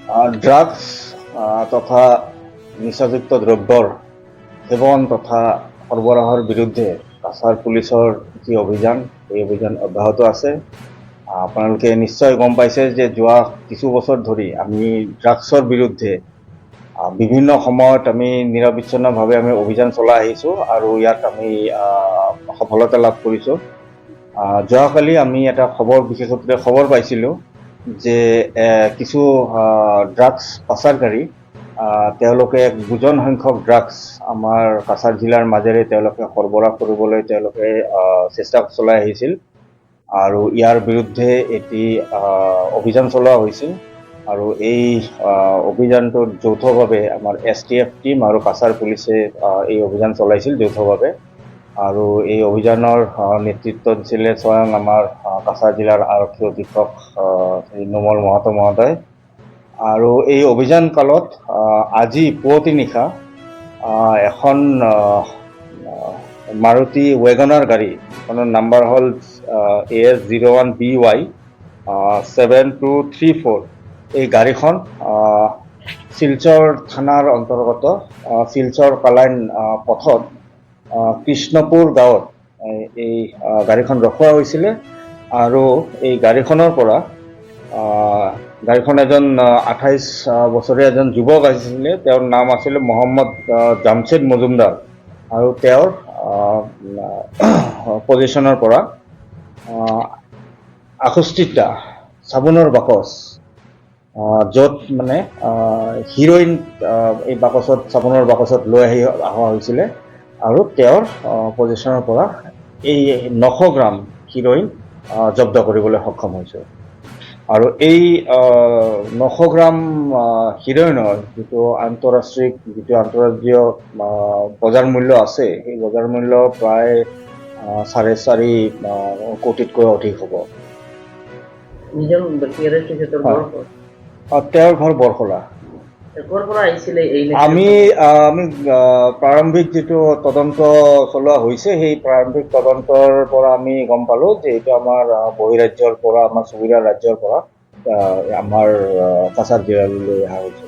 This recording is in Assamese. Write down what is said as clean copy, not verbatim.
ড্ৰাগছ তথা নিচাযুক্ত দ্ৰব্যৰ সেৱন তথা সৰবৰাহৰ বিৰুদ্ধে কাছাৰ পুলিচৰ যি অভিযান, এই অভিযান অব্যাহত আছে। আপোনালোকে নিশ্চয় গম পাইছে যে যোৱা কিছু বছৰ ধৰি আমি ড্ৰাগছৰ বিৰুদ্ধে বিভিন্ন সময়ত আমি নিৰবিচ্ছিন্নভাৱে আমি অভিযান চলাই আহিছোঁ আৰু ইয়াত আমি সফলতা লাভ কৰিছোঁ। যোৱাকালি আমি এটা বিশেষত্ৰে খবৰ পাইছিলোঁ যে কিছু ড্ৰাগছ পাচাৰকাৰী তেওঁলোকে বুজন সংখ্যক ড্ৰাগছ আমাৰ কাছাৰ জিলাৰ মাজেৰে তেওঁলোকে সৰবৰাহ কৰিবলৈ তেওঁলোকে চেষ্টা চলাই আহিছিল আৰু ইয়াৰ বিৰুদ্ধে এটি অভিযান চলোৱা হৈছিল আৰু এই অভিযানটোত যৌথভাৱে আমাৰ STF টিম আৰু কাছাৰ পুলিচে এই অভিযান চলাইছিল যৌথভাৱে আৰু এই অভিযানৰ নেতৃত্ব দিছিলে স্বয়ং আমাৰ কাছাৰ জিলাৰ আৰক্ষী অধীক্ষক শ্ৰী নোমল মহতো মহোদয়। আৰু এই অভিযান কালত আজি পুৱতি নিশা এখন মাৰুতি ৱেগনাৰ গাড়ী, যিখনৰ নাম্বাৰ হ'ল AS01BY 7234, এই গাড়ীখন শিলচৰ থানাৰ অন্তৰ্গত শিলচৰ কালাইন পথত কৃষ্ণপুৰ গাঁৱত এই গাড়ীখন ৰখোৱা হৈছিলে আৰু এই গাড়ীখনৰ পৰা গাড়ীখন এজন 28 বছৰীয়া এজন যুৱক আহিছিলে। তেওঁৰ নাম আছিলে মহম্মদ জামছেদ মজুমদাৰ আৰু তেওঁৰ পজিশ্যনৰ পৰা 68টা চাবোনৰ বাকচ, য'ত মানে হিৰ'ইন এই বাকচত চাবোনৰ বাকচত লৈ অহা হৈছিলে আৰু তেওঁৰ পজিশ্যনৰ পৰা এই 900 গ্ৰাম হিৰ'ইন জব্দ কৰিবলৈ সক্ষম হৈছে। আৰু এই 900 গ্ৰাম হিৰ'ইনৰ যিটো আন্তঃৰাষ্ট্ৰীয় বজাৰ মূল্য আছে, সেই বজাৰ মূল্য প্ৰায় 4.5 কোটিতকৈ অধিক হ'ব। তেওঁৰ ঘৰ বৰখলা। আমি প্ৰাৰম্ভিক যিটো তদন্ত চলোৱা হৈছে, সেই প্ৰাৰম্ভিক তদন্তৰ পৰা আমি গম পালোঁ যে এইটো আমাৰ বহিৰাজ্যৰ পৰা, আমাৰ চুবুৰীয়া ৰাজ্যৰ পৰা আমাৰ কাছাৰ জিলালৈ অহা হৈছে।